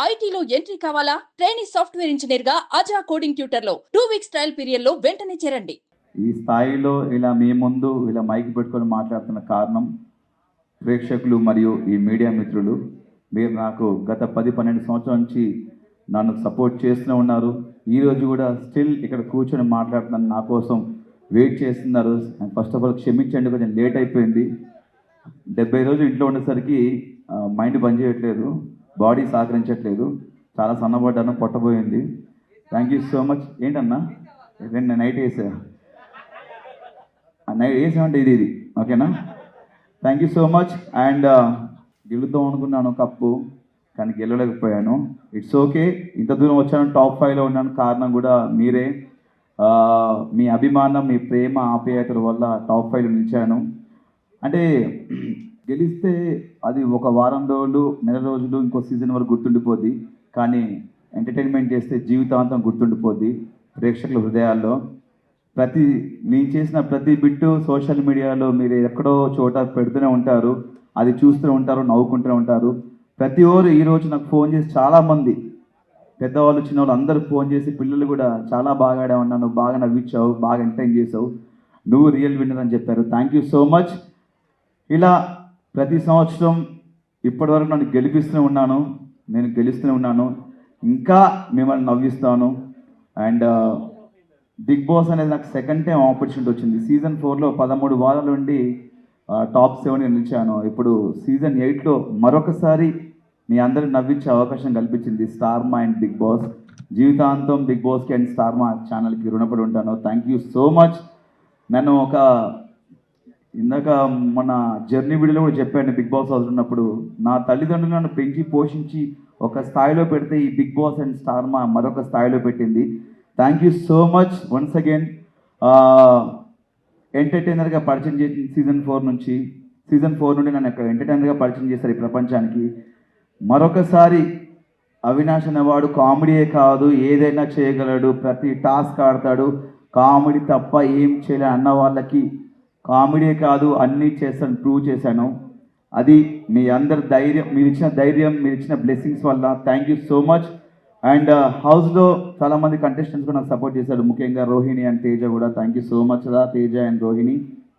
ఐటీలో ఎంట్రీ కావాలా? Training software engineer గా అజా కోడింగ్ ట్యూటర్ లో 2 వీక్స్ ట్రయల్ పీరియడ్ లో వెంటనే చేరండి. ఈ స్థాయిలో ఇలా మీ ముందు ఇలా మైక్ పెట్టుకొని మాట్లాడుతున్న కారణం ప్రేక్షకులు మరియు ఈ మీడియా మిత్రులు. మీరు నాకు గత 10-12 సంవత్సరాల నుంచి నన్ను సపోర్ట్ చేస్తూనే ఉన్నారు. ఈరోజు కూడా స్టిల్ ఇక్కడ కూర్చొని మాట్లాడుతున్నాను, నా కోసం వెయిట్ చేస్తున్నారు. ఫస్ట్ ఆఫ్ ఆల్ క్షమించండి, కొంచెం లేట్ అయిపోయింది. 70 రోజులు ఇంట్లో ఉండేసరికి మైండ్ పనిచేయట్లేదు, బాడీ సహకరించట్లేదు, చాలా సన్నబడ్డాను, పొట్టబోయింది. Thank you so much. ఏంటన్నా రెండు నైట్ వేసా, నైట్ వేసామంటే ఇది ఓకేనా? Thank you so much. And గెలుద్దాం అనుకున్నాను కప్పు, కానీ గెలవలేకపోయాను. It's okay. ఇంత దూరం వచ్చాను, టాప్ 5లో ఉన్నాను, కారణం కూడా మీరే. మీ అభిమానం, మీ ప్రేమ, ఆప్యాయతల వల్ల టాప్ 5లో నిలిచాను. అంటే గెలిస్తే అది ఒక వారం రోజులు, నెల రోజులు, ఇంకో సీజన్ వరకు గుర్తుండిపోద్ది. కానీ ఎంటర్టైన్మెంట్ చేస్తే జీవితాంతం గుర్తుండిపోద్ది ప్రేక్షకుల హృదయాల్లో. నేను చేసిన ప్రతి బిట్టు సోషల్ మీడియాలో మీరు ఎక్కడో చోట పెడుతూనే ఉంటారు, అది చూస్తూనే ఉంటారు, నవ్వుకుంటూనే ఉంటారు. ప్రతి ఓరు ఈరోజు నాకు ఫోన్ చేసి చాలామంది పెద్దవాళ్ళు, చిన్నవాళ్ళు అందరూ ఫోన్ చేసి, పిల్లలు కూడా చాలా బాగా ఆడామన్నాను, బాగా నవ్వించావు, బాగా ఎంటర్టైన్ చేసావు, నువ్వు రియల్ విన్నర్ అని చెప్పారు. Thank you so much. ఇలా ప్రతి సంవత్సరం ఇప్పటివరకు నన్ను గెలిపిస్తూనే ఉన్నాను, నేను గెలుస్తూనే ఉన్నాను, ఇంకా మిమ్మల్ని నవ్విస్తాను. అండ్ బిగ్ బాస్ అనేది నాకు సెకండ్ టైం ఆపర్చునిటీ వచ్చింది. సీజన్ 4లో 13 వారాల నుండి టాప్ 7 నిలిచాను. ఇప్పుడు సీజన్ 8లో మరొకసారి మీ అందరిని నవ్వించే అవకాశం కల్పించింది స్టార్ మా అండ్ బిగ్ బాస్. జీవితాంతం బిగ్ బాస్కి అండ్ స్టార్ మా ఛానల్కి రుణపడి ఉంటాను. Thank you so much. నన్ను ఇందాక మన జర్నీ వీడియోలో కూడా చెప్పాను, బిగ్ బాస్ హౌస్ ఉన్నప్పుడు నా తల్లిదండ్రులు నన్ను పెంచి పోషించి ఒక స్థాయిలో పెడితే ఈ బిగ్ బాస్ అండ్ స్టార్ మా మరొక స్థాయిలో పెట్టింది. Thank you so much once again. ఎంటర్టైనర్గా పరిచయం చేసిన సీజన్ 4 నుండి నన్ను ఎంటర్టైనర్గా పరిచయం చేశారు ఈ ప్రపంచానికి. మరొకసారి అవినాష్ అనేవాడు కామెడీయే కాదు, ఏదైనా చేయగలడు, ప్రతి టాస్క్ ఆడతాడు, కామెడీ తప్ప ఏం చేయలే అన్న వాళ్ళకి కామెడీ కాదు అన్నీ చేస్తాను ప్రూవ్ చేశాను. అది మీ అందరి ధైర్యం, మీరు ఇచ్చిన ధైర్యం, మీరు ఇచ్చిన బ్లెస్సింగ్స్ వల్ల. Thank you so much. And హౌస్లో చాలామంది కంటెస్టెంట్స్ కూడా నాకు సపోర్ట్ చేశారు, ముఖ్యంగా రోహిణి అండ్ తేజ కూడా. థ్యాంక్ యూ సో మచ్ రా తేజ అండ్ రోహిణి,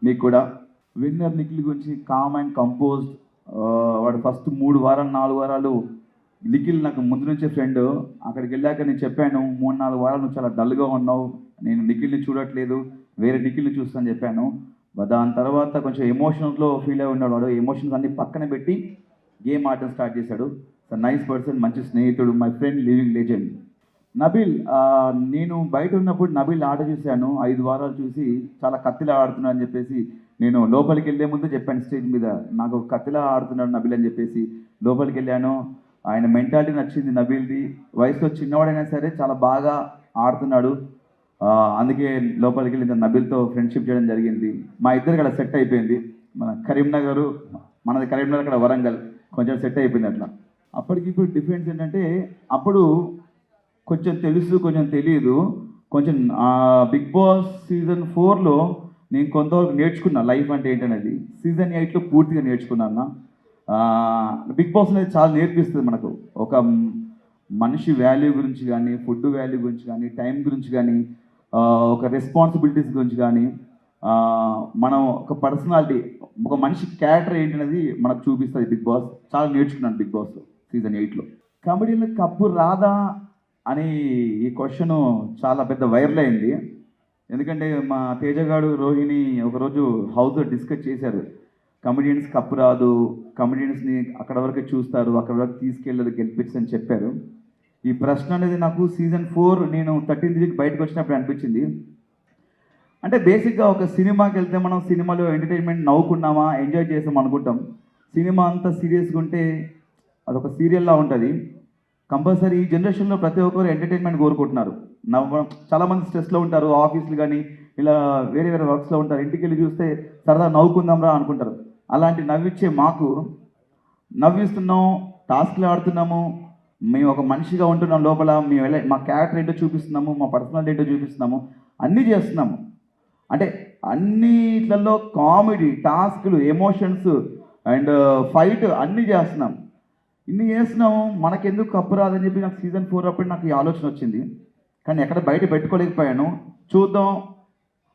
మీకు కూడా. విన్నర్ నిఖిల్ గురించి కామ్ అండ్ కంపోజ్డ్. వాడు ఫస్ట్ 3 వారాలు 4 వారాలు నిఖిల్ నాకు ముందు నుంచే ఫ్రెండ్. అక్కడికి వెళ్ళాక నేను చెప్పాను, 3-4 వారాలు నువ్వు చాలా డల్గా ఉన్నావు, నేను నిఖిల్ని చూడట్లేదు, వేరే నిఖిల్ని చూస్తాను చెప్పాను. దాని తర్వాత కొంచెం ఎమోషన్స్లో ఫీల్ అయి ఉన్నాడు వాడు. ఎమోషన్స్ అన్ని పక్కన పెట్టి గేమ్ ఆడటం స్టార్ట్ చేశాడు. నైస్ పర్సన్, మంచి స్నేహితుడు, my friend, living legend. Nabeel, నేను బయట ఉన్నప్పుడు నబీల్ ఆట చూశాను, 5 వారాలు చూసి చాలా కత్తిలా ఆడుతున్నాడు అని చెప్పేసి నేను లోపలికి వెళ్ళే ముందు చెప్పాను స్టేజ్ మీద, నాకు కత్తిలా ఆడుతున్నాడు నబీల్ అని చెప్పేసి. లోపలికి వెళ్ళాను, ఆయన మెంటాలిటీ నచ్చింది నబీల్ది. వయసులో చిన్నవాడైనా సరే చాలా బాగా ఆడుతున్నాడు, అందుకే లోపలికి వెళ్ళి నబీల్తో ఫ్రెండ్షిప్ చేయడం జరిగింది. మా ఇద్దరికి అక్కడ సెట్ అయిపోయింది. మనది కరీంనగర్, అక్కడ వరంగల్, కొంచెం సెట్ అయిపోయింది అట్లా. అప్పటికి ఇప్పుడు డిఫరెన్స్ ఏంటంటే, అప్పుడు కొంచెం తెలుసు కొంచెం తెలియదు. కొంచెం బిగ్ బాస్ సీజన్ 4లో నేను కొంతవరకు నేర్చుకున్నా లైఫ్ అంటే ఏంటనేది. సీజన్ 8లో పూర్తిగా నేర్చుకున్నాను. బిగ్ బాస్ అనేది చాలా నేర్పిస్తుంది మనకు, ఒక మనిషి వాల్యూ గురించి కానీ, ఫుడ్ వాల్యూ గురించి కానీ, టైం గురించి కానీ, ఒక రెస్పాన్సిబిలిటీస్ గురించి కానీ, మనం ఒక పర్సనాలిటీ, ఒక మనిషి క్యారెక్టర్ ఏంటనేది మనకు చూపిస్తుంది బిగ్ బాస్. చాలా నేర్చుకున్నాను బిగ్ బాస్లో సీజన్ 8లో. కబడ్డీలో కప్పు రాదా అని ఈ క్వశ్చన్ చాలా పెద్ద వైరల్ అయింది. ఎందుకంటే మా తేజగాడు, రోహిణి ఒకరోజు హౌస్లో డిస్కస్ చేశారు, కమెడియన్స్ కప్పు రాదు, కమెడియన్స్ని అక్కడ వరకే చూస్తారు, అక్కడ వరకు తీసుకెళ్ళదు, గెలిపించని చెప్పారు. ఈ ప్రశ్న అనేది నాకు సీజన్ 4 నేను 13th వీక్ బయటకు వచ్చినప్పుడు అనిపించింది. అంటే బేసిక్గా ఒక సినిమాకి వెళ్తే మనం సినిమాలో ఎంటర్టైన్మెంట్ నవ్వుకున్నామా, ఎంజాయ్ చేసాం అనుకుంటాం. సినిమా అంతా సీరియస్గా ఉంటే అదొక సీరియల్లా ఉంటుంది. కంపల్సరీ ఈ జనరేషన్లో ప్రతి ఒక్కరు ఎంటర్టైన్మెంట్ కోరుకుంటున్నారు, నవ్వడం. చాలామంది స్ట్రెస్లో ఉంటారు, ఆఫీసులు కానీ ఇలా వేరే వేరే వర్క్స్లో ఉంటారు, ఇంటికి వెళ్ళి చూస్తే సరదా నవ్వుకుందాం రా అనుకుంటారు. అలాంటి నవ్వించే మాకు నవ్విస్తున్నాం, టాస్క్లు ఆడుతున్నాము, మేము ఒక మనిషిగా ఉంటున్నాం లోపల, మేము మా క్యారెక్టర్ ఏంటో చూపిస్తున్నాము, మా పర్సనాలిటీ ఏంటో చూపిస్తున్నాము, అన్నీ చేస్తున్నాము. అంటే అన్నిట్లలో కామెడీ, టాస్క్లు, ఎమోషన్స్ అండ్ ఫైట్ అన్నీ చేస్తున్నాం. ఇన్ని చేస్తున్నాము మనకెందుకు కప్పు రాదని చెప్పి నాకు సీజన్ 4 అప్పుడు నాకు ఈ ఆలోచన వచ్చింది. కానీ ఎక్కడ బయట పెట్టుకోలేకపోయాను. చూద్దాం,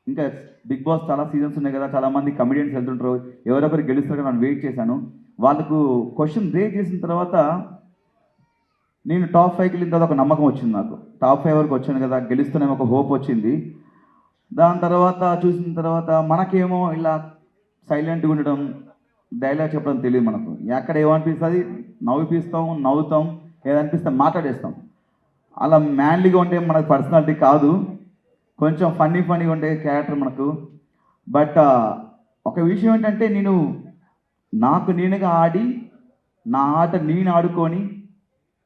ఇంకా బిగ్ బాస్ చాలా సీజన్స్ ఉన్నాయి కదా, చాలామంది కమెడియన్స్ వెళ్తుంటారు, ఎవరొకరు గెలుస్తారు కదా అని వెయిట్ చేశాను. వాళ్ళకు క్వశ్చన్ రేజ్ చేసిన తర్వాత నేను టాప్ 5కి వెళ్ళిన తర్వాత ఒక నమ్మకం వచ్చింది నాకు. టాప్ 5 వరకు వచ్చాను కదా, గెలుస్తూనే ఒక హోప్ వచ్చింది. దాని తర్వాత చూసిన తర్వాత మనకేమో ఇలా సైలెంట్గా ఉండడం, డైలాగ్ చెప్పడం తెలియదు మనకు. ఎక్కడ ఏమనిపిస్తుంది నవ్విపిస్తాం, నవ్వుతాం, ఏదనిపిస్తే మాట్లాడేస్తాం. అలా మ్యాన్లీగా ఉంటే మనకు పర్సనాలిటీ కాదు, కొంచెం ఫన్నీగా ఉండే క్యారెక్టర్ మనకు. బట్ ఒక విషయం ఏంటంటే నేను నాకు నేనుగా ఆడి నా ఆట నేను ఆడుకొని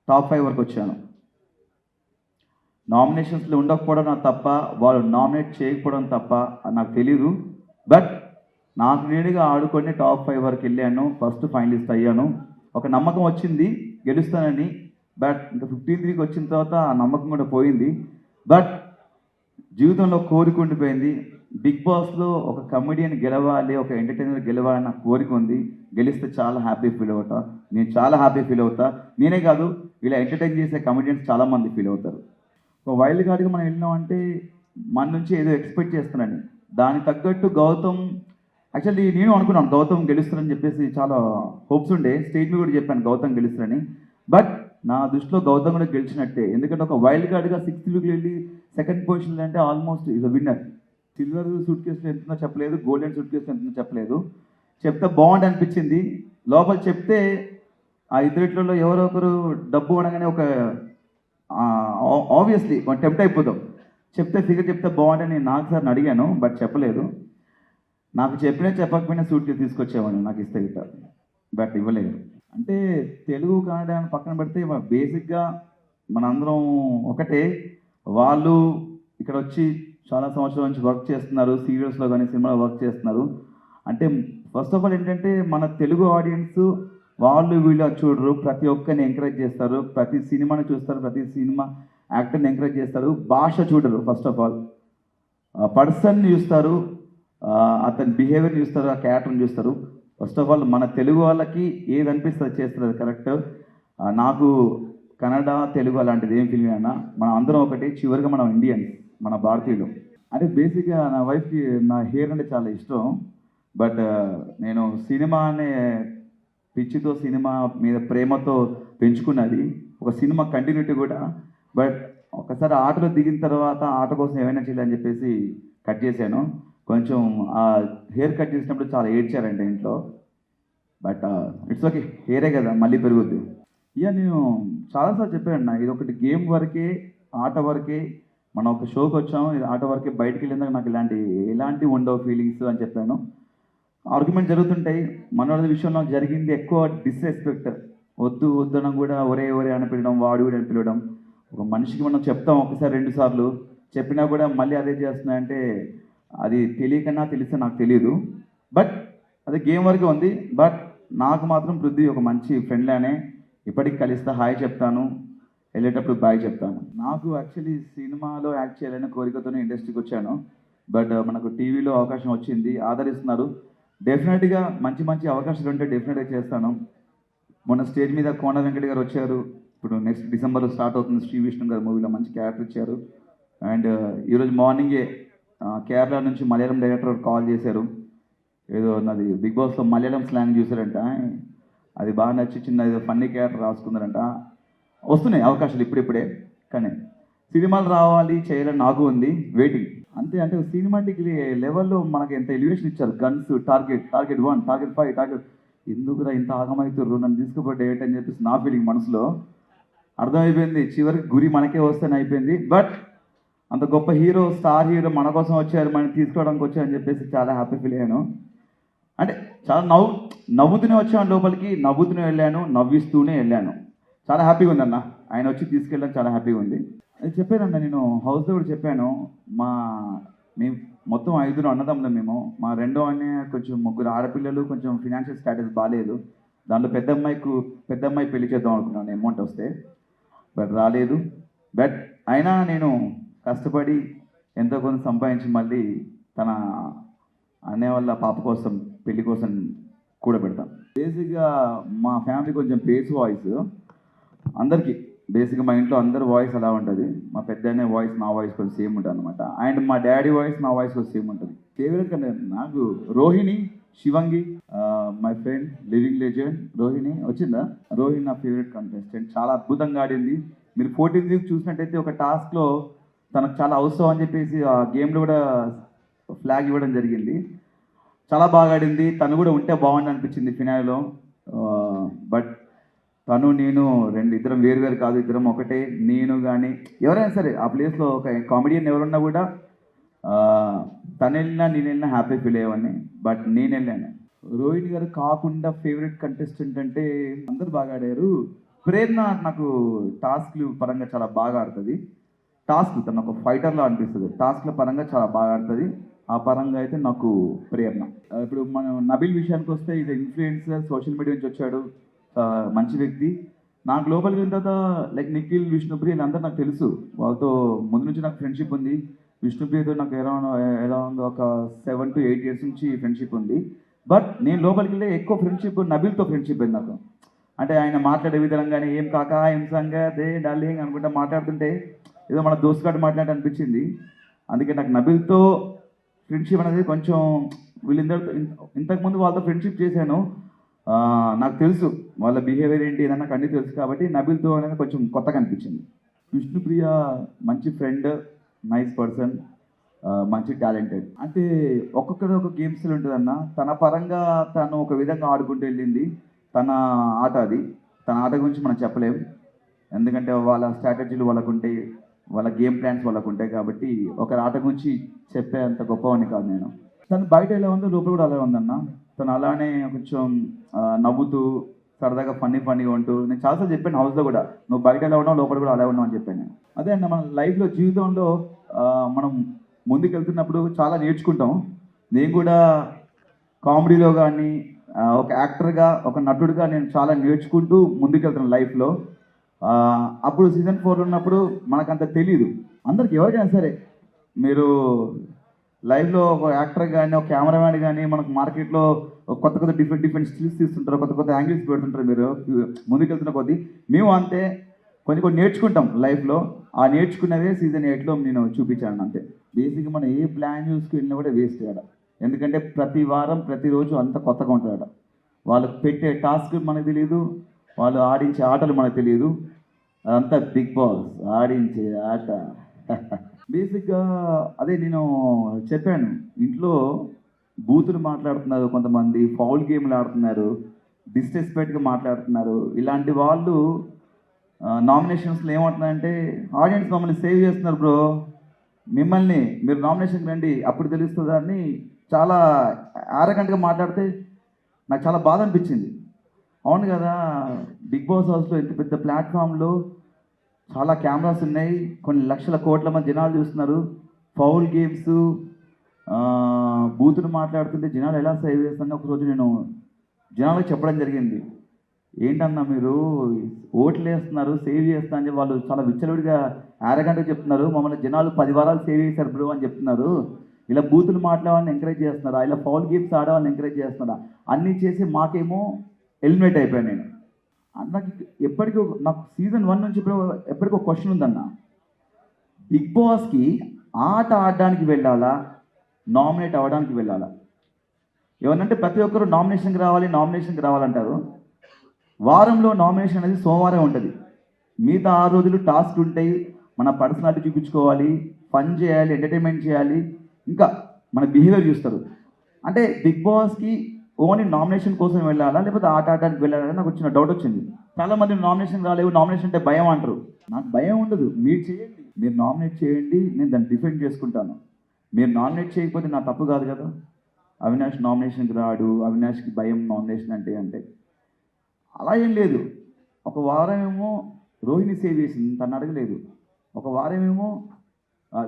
టాప్ 5 వరకు వచ్చాను. నామినేషన్స్లో ఉండకపోవడం నాకు తప్ప, వాళ్ళు నామినేట్ చేయకపోవడం తప్ప అది నాకు తెలీదు. బట్ నాకు నేనుగా ఆడుకొని టాప్ 5 వరకు వెళ్ళాను, ఫస్ట్ ఫైనలిస్ట్ అయ్యాను. ఒక నమ్మకం వచ్చింది గెలుస్తానని. బట్ ఇంకా 15కి వచ్చిన తర్వాత ఆ నమ్మకం కూడా పోయింది. బట్ జీవితంలో కోరిక ఉండిపోయింది. బిగ్ బాస్లో ఒక కమెడియన్ గెలవాలి, ఒక ఎంటర్టైనర్ గెలవాలని నాకు కోరిక ఉంది. గెలిస్తే చాలా హ్యాపీ ఫీల్ అవుతా, నేను చాలా హ్యాపీ ఫీల్ అవుతా. నేనే కాదు, ఇలా ఎంటర్టైన్ చేసే కమెడియన్స్ చాలామంది ఫీల్ అవుతారు. ఒక వైల్డ్ కార్డ్గా మనం వెళ్ళినామంటే మన నుంచి ఏదో ఎక్స్పెక్ట్ చేస్తున్నాను. దానికి తగ్గట్టు గౌతమ్, యాక్చువల్లీ నేను అనుకున్నాను గౌతమ్ గెలుస్తారని చెప్పేసి, చాలా హోప్స్ ఉండే. స్టేజ్ మీద కూడా చెప్పాను గౌతమ్ గెలుస్తారని. బట్ నా దృష్టిలో గౌతమ్ కూడా గెలిచినట్టే. ఎందుకంటే ఒక వైల్డ్ కార్డ్గా 6th వీక్ వెళ్ళి సెకండ్ పొజిషన్లో అంటే almost is a winner. Silver suit కేసులో ఎంతుందో చెప్పలేదు, గోల్డెన్ సూట్ కేసులో ఎంతుందో చెప్పలేదు. చెప్తే బాగుండి అనిపించింది. లోపల చెప్తే ఆ ఇద్దరిట్లో ఎవరో ఒకరు డబ్బు అనగానే ఒక ఆబ్వియస్లీ టెంప్ట్ అయిపోతాం. చెప్తే ఫిగర్ చెప్తే బాగుంటుంది నేను నాకు సార్ని అడిగాను, బట్ చెప్పలేదు. నాకు చెప్పకపోయినా సూట్ కేసు తీసుకొచ్చేవాడిని నాకు ఇస్తే గిట్ట, బట్ ఇవ్వలేదు. అంటే తెలుగు కన్నడ అని పక్కన పెడితే బేసిక్గా మనందరం ఒకటే. వాళ్ళు ఇక్కడ వచ్చి చాలా సంవత్సరాల నుంచి వర్క్ చేస్తున్నారు, సీరియల్స్లో కానీ సినిమాలో వర్క్ చేస్తున్నారు. అంటే ఫస్ట్ ఆఫ్ ఆల్ ఏంటంటే మన తెలుగు ఆడియన్స్ వాళ్ళు వీళ్ళు చూడరు, ప్రతి ఒక్కరిని ఎంకరేజ్ చేస్తారు, ప్రతి సినిమాని చూస్తారు, ప్రతి సినిమా యాక్టర్ని ఎంకరేజ్ చేస్తారు. భాష చూడరు, ఫస్ట్ ఆఫ్ ఆల్ పర్సన్ని చూస్తారు, అతని బిహేవియర్ని చూస్తారు, ఆ క్యారెక్టర్ని చూస్తారు. ఫస్ట్ ఆఫ్ ఆల్ మన తెలుగు వాళ్ళకి ఏది అనిపిస్తుంది చేస్తారు, అది కరెక్ట్. నాకు కన్నడ తెలుగు అలాంటిది ఏం ఫీలింగ్ అయినా మనం అందరం ఒకటి, చివరిగా మనం ఇండియన్స్, మన భారతీయులు. అంటే బేసిక్గా నా వైఫ్కి నా హెయిర్ అంటే చాలా ఇష్టం. బట్ నేను సినిమా అనే పిచ్చితో, సినిమా మీద ప్రేమతో పెంచుకున్నది, ఒక సినిమా కంటిన్యూటీ కూడా. బట్ ఒకసారి ఆటలో దిగిన తర్వాత ఆట కోసం ఏమైనా చేయాలని చెప్పేసి కట్ చేశాను. కొంచెం ఆ హెయిర్ కట్ చేసినప్పుడు చాలా ఏడ్చారంటే ఇంట్లో. బట్ ఇట్స్ ఓకే, హెయిరే కదా మళ్ళీ పెరుగుద్ది. ఇక నేను చాలాసార్లు చెప్పాను, ఇది ఒకటి గేమ్ వరకే, ఆట వరకే. మనం ఒక షోకి వచ్చాము, ఇది ఆట వరకే, బయటికి వెళ్ళిందాక నాకు ఎలాంటి ఉండవు ఫీలింగ్స్ అని చెప్పాను. ఆర్గ్యుమెంట్ జరుగుతుంటాయి. మనోడి విషయంలో జరిగింది ఎక్కువ డిస్రెస్పెక్ట్. వద్దనం కూడా ఒరే అని పిలవడం, వాడు కూడా అని పిలవడం. ఒక మనిషికి మనం చెప్తాం ఒకసారి 2 సార్లు, చెప్పినా కూడా మళ్ళీ అదే చేస్తున్నాయంటే అది తెలియకన్నా తెలిస్తే నాకు తెలియదు. బట్ అది గేమ్ వరకే ఉంది. బట్ నాకు మాత్రం పృథ్వీ ఒక మంచి ఫ్రెండ్లానే, ఇప్పటికి కలిస్తే హాయ్ చెప్తాను, వెళ్ళేటప్పుడు బాయ్ చెప్తాను. నాకు యాక్చువల్లీ సినిమాలో యాక్ట్ చేయాలనే కోరికతోనే ఇండస్ట్రీకి వచ్చాను. బట్ మనకు టీవీలో అవకాశం వచ్చింది, ఆదరిస్తున్నారు. డెఫినెట్గా మంచి అవకాశాలు ఉంటే డెఫినెట్గా చేస్తాను. మొన్న స్టేజ్ మీద కోన వెంకట గారు వచ్చారు. ఇప్పుడు నెక్స్ట్ డిసెంబర్లో స్టార్ట్ అవుతుంది శ్రీ విష్ణు గారు మూవీలో మంచి క్యారెక్టర్ ఇచ్చారు. అండ్ ఈరోజు మార్నింగే కేరళ నుంచి మలయాళం డైరెక్టర్ కాల్ చేశారు. ఏదో నాది బిగ్ బాస్లో మలయాళం స్లాంగ్ చూసారంట, అది బాగా నచ్చి చిన్న ఏదో ఫన్నీ క్యారెక్టర్ రాసుకున్నారంట. వస్తున్నాయి అవకాశాలు ఇప్పుడిప్పుడే, కానీ సినిమాలు రావాలి చేయాలని నాకు ఉంది, వెయిటింగ్ అంతే. అంటే సినిమాటిక్ లెవెల్లో మనకి ఎంత ఎలివేషన్ ఇచ్చారు, గన్స్, టార్గెట్ 1, టార్గెట్ 5, ఎందుకురా ఇంత ఆగమవుతుర్రు, నన్ను తీసుకుపోయి డేట్ అని చెప్పేసి నా ఫీలింగ్ మనసులో అర్థమైపోయింది. చివరికి గురి మనకే వస్తేనే అయిపోయింది. బట్ అంత గొప్ప హీరో, స్టార్ హీరో మన కోసం వచ్చారు, మనం తీసుకోవడానికి వచ్చారని చెప్పేసి చాలా హ్యాపీ ఫీల్ అయ్యాను. అంటే చాలా నవ్వుతూనే వచ్చాను లోపలికి, నవ్వుతూనే వెళ్ళాను, నవ్విస్తూనే వెళ్ళాను. చాలా హ్యాపీగా ఉందన్న, ఆయన వచ్చి తీసుకెళ్ళడం చాలా హ్యాపీగా ఉంది. అది చెప్పానన్న, నేను హౌస్లో కూడా చెప్పాను. మేము మొత్తం 5 అన్నదమ్ములం మేము. మా రెండో అన్నయ్య కొంచెం 3 ఆడపిల్లలు, కొంచెం ఫినాన్షియల్ స్టాటస్ బాగాలేదు. దాంట్లో పెద్ద అమ్మాయి పెళ్లి చేద్దాం అనుకున్నాను అమౌంట్ వస్తే, బట్ రాలేదు. బట్ అయినా నేను కష్టపడి ఎంతో కొంత సంపాదించి మళ్ళీ తన అన్నయ్య వాళ్ళ పాప కోసం, పెళ్లి కోసం కూడబెడతాను. బేసిక్గా మా ఫ్యామిలీ కొంచెం బేస్ వాయిస్ అందరికీ. బేసిక్గా మా ఇంట్లో అందరి వాయిస్ అలా ఉంటుంది. మా పెద్దనే వాయిస్ నా వాయిస్ కొంచెం సేమ్ ఉంటుంది అనమాట. అండ్ మా డాడీ వాయిస్ నా వాయిస్ కొంచెం సేమ్ ఉంటుంది. ఫేవరెట్ కంటే నాకు Rohini, Shivangi, my friend living legend Rohini వచ్చిందా. రోహిణి నా ఫేవరెట్ కంటెస్టెంట్. చాలా అద్భుతంగా ఆడింది. మీరు 14th వీక్ చూసినట్టయితే ఒక టాస్క్లో తనకు చాలా అవసరం అని చెప్పేసి ఆ గేమ్లో కూడా ఫ్లాగ్ ఇవ్వడం జరిగింది. చాలా బాగా ఆడింది. తను కూడా ఉంటే బాగుంది అనిపించింది ఫినాల్లో. బట్ తను నేను ఇద్దరం వేరు కాదు, ఇద్దరం ఒకటే. నేను కానీ ఎవరైనా సరే ఆ ప్లేస్లో ఒక కామెడియన్ ఎవరున్నా కూడా తను వెళ్ళినా నేను వెళ్ళినా హ్యాపీ ఫీల్ అయ్యేవాడిని. బట్ నేను వెళ్ళాను. రోహిణి గారు కాకుండా ఫేవరెట్ కంటెస్టెంట్ అంటే అందరు బాగా ఆడారు. ప్రేరణ నాకు టాస్క్లు పరంగా చాలా బాగా ఆడుతుంది. టాస్క్ తను ఒక ఫైటర్లా అనిపిస్తుంది. టాస్క్ల పరంగా చాలా బాగా ఆడుతుంది. ఆ పరంగా అయితే నాకు ప్రేరణ. ఇప్పుడు మనం నబిల్ విషయానికి వస్తే ఇది ఇన్ఫ్లుయెన్సర్, సోషల్ మీడియా నుంచి వచ్చాడు, మంచి వ్యక్తి. నాకు లోపలికి వెళ్ళిన తర్వాత లైక్ నిఖిల్, విష్ణుప్రియ వీళ్ళందరూ నాకు తెలుసు. వాళ్ళతో ముందు నుంచి నాకు ఫ్రెండ్షిప్ ఉంది. విష్ణుప్రియతో నాకు ఎలా ఉందో ఒక 7 to 8 years నుంచి ఫ్రెండ్షిప్ ఉంది. బట్ నేను లోపలికి వెళ్ళి ఎక్కువ ఫ్రెండ్షిప్ నబిల్తో ఫ్రెండ్షిప్ అయింది నాకు. అంటే ఆయన మాట్లాడే విధంగానే ఏం కాకా ఏం సంగతే డార్లింగ్ అనుకుంటా మాట్లాడుతుంటే ఏదో మన దోస్తుగాడు మాట్లాడినట్టు అనిపించింది. అందుకే నాకు నబిల్తో ఫ్రెండ్షిప్ అనేది కొంచెం వీళ్ళందరితో ఇంతకుముందు వాళ్ళతో ఫ్రెండ్షిప్ చేశాను. నాకు తెలుసు వాళ్ళ బిహేవియర్ ఏంటి ఏదన్నా నాకు అన్నీ తెలుసు. కాబట్టి నబిల్తో అనేది కొంచెం కొత్తగా అనిపించింది. విష్ణుప్రియ మంచి ఫ్రెండ్, నైస్ పర్సన్, మంచి టాలెంటెడ్. అంటే ఒక్కొక్కరు ఒక గేమ్స్లో ఉంటుందన్న. తన పరంగా తను ఒక విధంగా ఆడుకుంటూ వెళ్ళింది. తన ఆట అది. తన ఆట గురించి మనం చెప్పలేం. ఎందుకంటే వాళ్ళ స్ట్రాటజీలు వాళ్ళకు ఉంటాయి, వాళ్ళ గేమ్ ప్లాన్స్ వాళ్ళకు ఉంటాయి. కాబట్టి ఒకరి ఆట గురించి చెప్పే అంత గొప్పవాడిని కాదు నేను. తను బయట ఎలా ఉందో లోపల కూడా అలాగే ఉందన్న. తను అలానే కొంచెం నవ్వుతూ సరదాగా ఫన్నీగా ఉంటూ, నేను చాలాసార్లు చెప్పాను హౌస్లో కూడా, నువ్వు బయట ఎలా ఉన్నావు లోపల కూడా అలా ఉన్నావు అని చెప్పాను నేను. అదే అన్న మన లైఫ్లో జీవితంలో మనం ముందుకు వెళ్తున్నప్పుడు చాలా నేర్చుకుంటాం. నేను కూడా కామెడీలో కానీ ఒక యాక్టర్గా, ఒక నటుడిగా నేను చాలా నేర్చుకుంటూ ముందుకు వెళ్తున్నాను లైఫ్లో. అప్పుడు సీజన్ 4 ఉన్నప్పుడు మనకంత తెలియదు. అందరికి ఎవరికైనా సరే మీరు లైవ్లో ఒక యాక్టర్ కానీ, ఒక కెమెరామ్యాన్ కానీ మనకు మార్కెట్లో కొత్త డిఫరెంట్ స్కిల్స్ తీస్తుంటారు, కొత్త యాంగిల్స్ పెడుతుంటారు. మీరు ముందుకెళ్తున్న కొద్దీ మేము అంతే కొన్ని నేర్చుకుంటాం లైఫ్లో. ఆ నేర్చుకున్నవే సీజన్ 8లో నేను చూపించాను అంతే. బేసిక్గా మనం ఏ ప్లాన్ చూసుకున్నా కూడా వేస్ట్ అయ్యాడ. ఎందుకంటే ప్రతి వారం ప్రతిరోజు అంత కొత్తగా ఉంటాడు. వాళ్ళు పెట్టే టాస్క్ మనకు తెలియదు, వాళ్ళు ఆడించే ఆటలు మనకు తెలియదు. అదంతా బిగ్ బాస్ ఆడించే ఆట. బేసిక్గా అదే నేను చెప్పాను, ఇంట్లో బూతులు మాట్లాడుతున్నారు కొంతమంది, ఫౌల్ గేమ్లు ఆడుతున్నారు, డిస్రెస్పెక్ట్గా మాట్లాడుతున్నారు. ఇలాంటి వాళ్ళు నామినేషన్స్లో ఏమంటున్నారంటే ఆడియన్స్ మమ్మల్ని సేవ్ చేస్తున్నారు బ్రో, మిమ్మల్ని మీరు నామినేషన్కి రండి అప్పుడు తెలుస్తుందా అని చాలా ఆరగంటగా మాట్లాడితే నాకు చాలా బాధ అనిపించింది. అవును కదా, బిగ్ బాస్ హౌస్లో ఇంత పెద్ద ప్లాట్ఫామ్లో చాలా కెమెరాస్ ఉన్నాయి, కొన్ని లక్షల కోట్ల మంది జనాలు చూస్తున్నారు. ఫౌల్ గేమ్స్, బూతులు మాట్లాడుతుంటే జనాలు ఎలా సేవ్ చేస్తారని ఒకరోజు నేను జనాలకు చెప్పడం జరిగింది. ఏంటన్నా మీరు ఓట్లు వేస్తున్నారు, సేవ్ చేస్తా అని వాళ్ళు చాలా విచ్చలవిడిగా ఆరగంటగా చెప్తున్నారు. మమ్మల్ని జనాలు 10 వారాలు సేవ్ చేశారు బ్రో అని చెప్తున్నారు. ఇలా బూతులు మాట్లాడాలని ఎంకరేజ్ చేస్తున్నారా, ఇలా ఫౌల్ గేమ్స్ ఆడవాళ్ళని ఎంకరేజ్ చేస్తున్నారా, అన్నీ చేసి మాకేమో ఎలిమినేట్ అయిపోయాను నేను. నాకు ఎప్పటికీ నాకు సీజన్ 1 నుంచి ఎప్పటికీ ఒక క్వశ్చన్ ఉందన్న, బిగ్ బాస్కి ఆట ఆడడానికి వెళ్ళాలా, నామినేట్ అవ్వడానికి వెళ్ళాలా? ఏమనంటే ప్రతి ఒక్కరు నామినేషన్కి రావాలంటారు. వారంలో నామినేషన్ అనేది సోమవారం ఉంటుంది. మిగతా 6 రోజులు టాస్క్ ఉంటాయి, మన పర్సనాలిటీ చూపించుకోవాలి, ఫన్ చేయాలి, ఎంటర్టైన్మెంట్ చేయాలి, ఇంకా మన బిహేవియర్ చూస్తారు. అంటే బిగ్ బాస్కి ఓన్లీ నామినేషన్ కోసం వెళ్ళాలా లేకపోతే ఆట ఆడడానికి వెళ్ళాలని నాకు వచ్చిన డౌట్ వచ్చింది. చాలామంది నామినేషన్ రాలేవు, నామినేషన్ అంటే భయం అంటారు. నాకు భయం ఉండదు, మీరు చేయండి, మీరు నామినేట్ చేయండి, నేను దాన్ని డిఫెండ్ చేసుకుంటాను. మీరు నామినేట్ చేయకపోతే నా తప్పు కాదు కదా. అవినాష్ నామినేషన్కి రాడు, అవినాష్కి భయం నామినేషన్ అంటే అలా ఏం లేదు. ఒక వారం ఏమో రోహిణి సేవ్ చేసింది, తను అడగలేదు. ఒక వారం ఏమో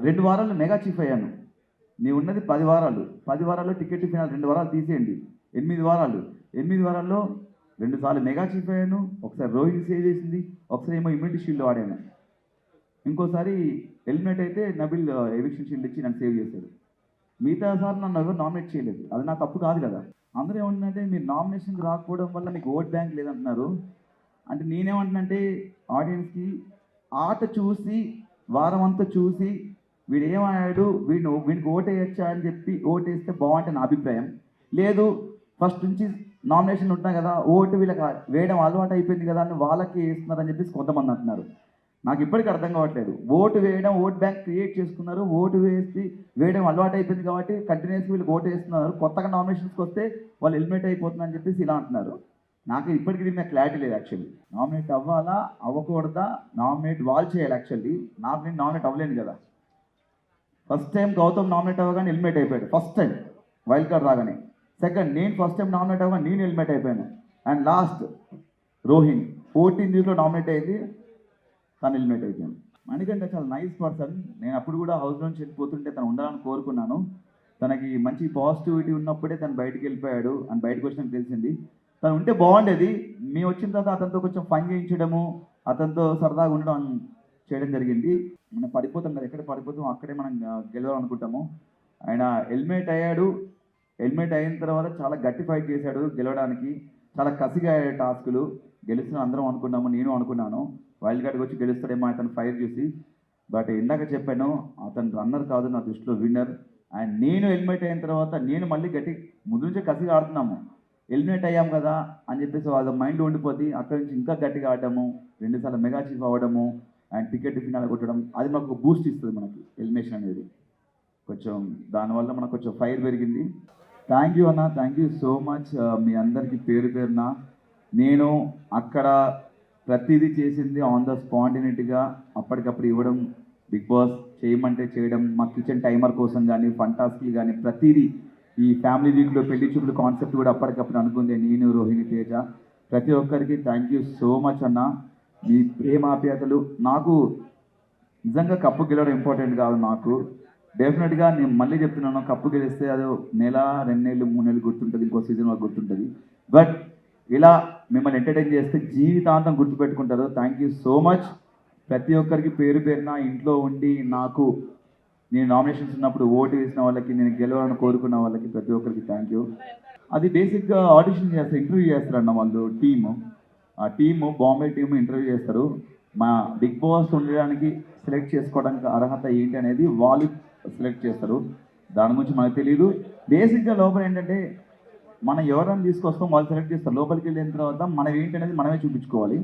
2 వారాలు మెగా చీఫ్ అయ్యాను. నేను ఉన్నది 10 వారాలు, 10 వారాల్లో టికెట్ ఫినాల్ 2 వారాలు తీసేయండి, 8 వారాలు. 8 వారాల్లో 2 సార్లు మెగా చీఫ్ అయ్యాను, ఒకసారి రోహిణి సేవ్ చేసింది, ఒకసారి ఏమో ఇమ్యూనిటీ షీల్డ్ వాడాను, ఇంకోసారి ఎలిమినేట్ అయితే నబిల్ ఎవిక్షన్ షీల్డ్ ఇచ్చి నన్ను సేవ్ చేశాడు. మిగతా సార్లు నన్ను ఎవరు నామినేట్ చేయలేదు, అది నా తప్పు కాదు కదా. అందరూ ఏమంటున్నారంటే మీరు నామినేషన్కి రాకపోవడం వల్ల మీకు ఓట్ బ్యాంక్ లేదంటున్నారు. అంటే నేనేమంటున్నానంటే ఆడియన్స్కి ఆట చూసి వారం అంతా చూసి వీడు ఏమన్నాడు వీడికి ఓటేయచ్చా అని చెప్పి ఓటేస్తే బాగుంటుంది నా అభిప్రాయం. లేదు ఫస్ట్ నుంచి నామినేషన్ ఉంటున్నాయి కదా, ఓటు వీళ్ళకి వేయడం అలవాటు అయిపోయింది కదా అని వాళ్ళకి వేస్తున్నారని చెప్పేసి కొంతమంది అంటున్నారు. నాకు ఇప్పటికీ అర్థం కావట్లేదు. ఓటు వేయడం, ఓట్ బ్యాంక్ క్రియేట్ చేసుకున్నారు, ఓటు వేయడం అలవాటు అయిపోయింది కాబట్టి కంటిన్యూస్గా వీళ్ళకి ఓటు వేస్తున్నారు. కొత్తగా నామినేషన్స్కి వస్తే వాళ్ళు ఎలిమినేట్ అయిపోతున్నారు అని చెప్పేసి ఇలా అంటున్నారు. నాకు ఇప్పటికీ దీని మీద క్లారిటీ లేదు. యాక్చువల్లీ నామినేట్ అవ్వాలా అవ్వకూడదా, నామినేట్ వాళ్ళు చేయాలి. యాక్చువల్లీ నేను నామినేట్ అవ్వలేను కదా. ఫస్ట్ టైం గౌతమ్ నామినేట్ అవ్వగానే ఎలిమినేట్ అయిపోయాడు, ఫస్ట్ టైం వైల్డ్ కార్డ్ రాగానే. సెకండ్ నేను ఫస్ట్ టైం నామినేట్ అవ్వగానే నేను ఎలిమినేట్ అయిపోయాను. అండ్ లాస్ట్ రోహిణి 14 నామినేట్ అయింది, తను ఎలిమినేట్ అయిపోయాను. మణికంఠ చాలా నైస్ పర్సన్. నేను అప్పుడు కూడా హౌస్ నుంచి వెళ్ళిపోతుంటే తను ఉండాలని కోరుకున్నాను. తనకి మంచి పాజిటివిటీ ఉన్నప్పుడే తను బయటికి వెళ్ళిపోయాడు అని బయటకు వచ్చినాక తెలిసింది. తను ఉంటే బాగుండేది. మేము వచ్చిన తర్వాత అతనితో కొంచెం ఫన్ చేయించడము, అతనితో సరదాగా ఉండడం చేయడం జరిగింది. మనం పడిపోతాం కదా, ఎక్కడ పడిపోతాం అక్కడే మనం గెలవాలనుకుంటాము. ఆయన ఎలిమినేట్ అయ్యాడు. ఎలిమినేట్ అయిన తర్వాత చాలా గట్టి ఫైట్ చేశాడు గెలవడానికి. చాలా కసిగా అయ్యాడు టాస్కులు. గెలుస్తున్న అందరం అనుకున్నాము, నేను అనుకున్నాను వైల్డ్ కార్డ్కి వచ్చి గెలుస్తాడేమో అతను ఫైట్ చూసి. బట్ ఇందాక చెప్పాను అతను రన్నర్ కాదు, నా దృష్టిలో విన్నర్. అండ్ నేను ఎలిమినేట్ అయిన తర్వాత నేను మళ్ళీ గట్టి ముందు నుంచే కసిగా ఆడుతున్నాము. ఎలిమినేట్ అయ్యాం కదా అని చెప్పేసి వాళ్ళ మైండ్లో ఉండిపోతే అక్కడి నుంచి ఇంకా గట్టిగా ఆడటము, 2 సార్లు మెగా చీఫ్ అవ్వడము అండ్ టికెట్ ఫినాల్ కొట్టడం, అది మాకు బూస్ట్ ఇస్తుంది మనకి ఎలిమినేషన్ అనేది. కొంచెం దానివల్ల మనకు కొంచెం ఫైర్ పెరిగింది. థ్యాంక్ యూ అన్న, థ్యాంక్ యూ సో మచ్. మీ అందరికీ పేరు పేరున నేను అక్కడ ప్రతిదీ చేసింది ఆన్ ద స్పాంటినిటీగా అప్పటికప్పుడు ఇవ్వడం, బిగ్ బాస్ చేయమంటే చేయడం, మా కిచెన్ టైమర్ కోసం కానీ ఫంటాస్కిల్ కానీ ప్రతిదీ. ఈ ఫ్యామిలీ వీక్లో పెళ్లి చూపులు కాన్సెప్ట్ కూడా అప్పటికప్పుడు అనుకుంది నేను, రోహిణి, తేజ. ప్రతి ఒక్కరికి థ్యాంక్ యూ సో మచ్ అన్న. మీ ప్రేమాప్యాతలు నాకు నిజంగా కప్పు గెలవడం ఇంపార్టెంట్ కాదు. నాకు డెఫినెట్గా నేను మళ్ళీ చెప్తున్నాను, కప్పు గెలిస్తే అది 1 నెల 2 నెలలు 3 నెలలు గుర్తుంటుంది, ఇంకో సీజన్ వరకు గుర్తుంటుంది. బట్ ఇలా మిమ్మల్ని ఎంటర్టైన్ చేస్తే జీవితాంతం గుర్తుపెట్టుకుంటారు. Thank you so much. ప్రతి ఒక్కరికి పేరు పేరున ఇంట్లో ఉండి నాకు నేను నామినేషన్స్ ఉన్నప్పుడు ఓటు వేసిన వాళ్ళకి, నేను గెలవాలని కోరుకున్న వాళ్ళకి ప్రతి ఒక్కరికి థ్యాంక్ యూ. అది బేసిక్గా ఆడిషన్ చేస్తారు, ఇంటర్వ్యూ చేస్తారన్న వాళ్ళు టీము. ఆ టీము బాంబే టీము ఇంటర్వ్యూ చేస్తారు. మా బిగ్ బాస్ ఉండడానికి సెలెక్ట్ చేసుకోవడానికి అర్హత ఏంటి అనేది వాళ్ళు సెలెక్ట్ చేస్తారు. దాని గురించి మనకు తెలియదు. బేసిక్గా లోపల ఏంటంటే మనం ఎవరైనా తీసుకొస్తాం, వాళ్ళు సెలెక్ట్ చేస్తారు. లోపలికి వెళ్ళిన తర్వాత మనం ఏంటి అనేది మనమే చూపించుకోవాలి.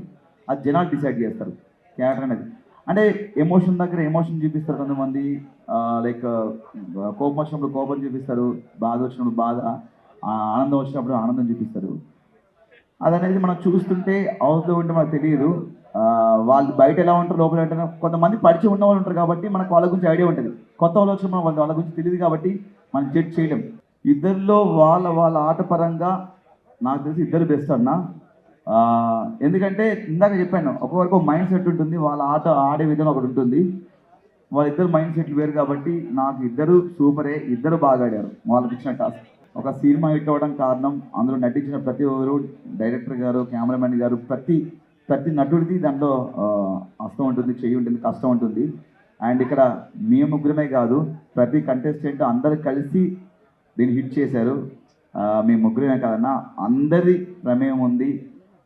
అది జనాలు డిసైడ్ చేస్తారు క్యారెక్టర్ అనేది. అంటే ఎమోషన్ దగ్గర ఎమోషన్ చూపిస్తారు కొంతమంది, లైక్ కోపం వచ్చినప్పుడు కోపం చూపిస్తారు, బాధ వచ్చినప్పుడు బాధ, ఆనందం వచ్చినప్పుడు ఆనందం చూపిస్తారు. అదనేది మనం చూస్తుంటే హౌస్లో ఉంటే మనకు తెలియదు. వాళ్ళు బయట ఎలా ఉంటారు, లోపల ఉంటారు. కొంతమంది పరిచయం ఉన్న వాళ్ళు ఉంటారు కాబట్టి మనకు వాళ్ళ గురించి ఐడియా ఉంటుంది. కొత్త వాళ్ళు వచ్చిన మనం వాళ్ళ గురించి తెలియదు కాబట్టి మనం జడ్జ్ చేయలేం. ఇద్దరిలో వాళ్ళ ఆట పరంగా నాకు తెలిసి ఇద్దరు బెస్ట్ అన్న. ఎందుకంటే ఇందాక చెప్పాను, ఒక్కొక్కరికి ఒక మైండ్ సెట్ ఉంటుంది, వాళ్ళ ఆట ఆడే విధానం ఒకటి ఉంటుంది. వాళ్ళిద్దరు మైండ్ సెట్లు వేరు కాబట్టి నాకు ఇద్దరు సూపరే, ఇద్దరు బాగా ఆడారు వాళ్ళకి ఇచ్చిన టాస్క్. ఒక సినిమా హిట్ అవ్వడం కారణం అందులో నటించిన ప్రతి ఒక్కరు, డైరెక్టర్ గారు, కెమెరామెన్ గారు, ప్రతి నటుడిది దాంట్లో హస్తం ఉంటుంది, చెయ్యి ఉంటుంది, కష్టం ఉంటుంది. అండ్ ఇక్కడ మేము ముగ్గురమే కాదు, ప్రతి కంటెస్టెంట్ అందరు కలిసి దీన్ని హిట్ చేశారు. మేము ముగ్గురమే కాదన్నా, అందరి ప్రమేయం ఉంది,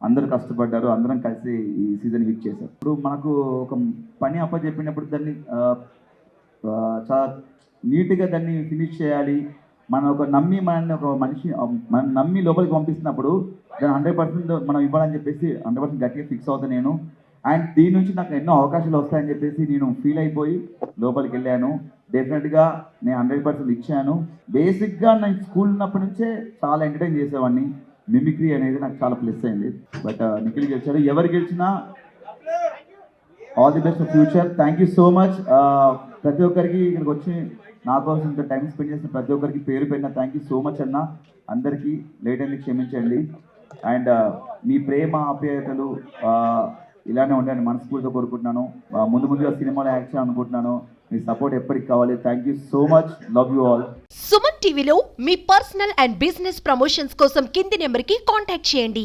అందరూ కష్టపడ్డారు, అందరం కలిసి ఈ సీజన్ హిట్ చేశారు. ఇప్పుడు మనకు ఒక పని అప్పచెప్పినప్పుడు దాన్ని చాలా నీట్గా దాన్ని ఫినిష్ చేయాలి. మనం నమ్మి లోపలికి పంపిస్తున్నప్పుడు దాన్ని 100% మనం ఇవ్వాలని చెప్పేసి 100% గట్టిగా ఫిక్స్ అవుతాను నేను. అండ్ దీని నుంచి నాకు ఎన్నో అవకాశాలు వస్తాయని చెప్పేసి నేను ఫీల్ అయిపోయి లోపలికి వెళ్ళాను. డెఫినెట్గా నేను 100% ఇచ్చాను. బేసిక్గా నేను స్కూల్ ఉన్నప్పటి నుంచే చాలా ఎంటర్టైన్ చేసేవాడిని. మిమిక్రీ అనేది నాకు చాలా ప్లస్ అయింది. బట్ నిఖిల్ గెలిచాడు. ఎవరు గెలిచినా all the best for future. Thank you so much. ప్రతి ఒక్కరికి ఇక్కడికి వచ్చి నా కోసం ఇంత టైం స్పెండ్ చేసిన ప్రతి ఒక్కరికి పేరు పెట్టిన థ్యాంక్ యూ సో మచ్ అన్న. అందరికీ లేట్ అయింది, క్షమించండి. అండ్ మీ ప్రేమ ఆప్యాయతలు ఇలానే ఉండాలని మనస్ఫూర్తిగా కోరుకుంటున్నాను. ముందుగా సినిమాలో యాక్ట్ చేయాలనుకుంటున్నాను. మీ సపోర్ట్ ఎప్పటికి కావాలి. Thank you so much. Love you all. Suman టీవీలో మీ పర్సనల్ అండ్ బిజినెస్ ప్రమోషన్స్ కోసం కింది నెంబర్కి కాంటాక్ట్ చేయండి.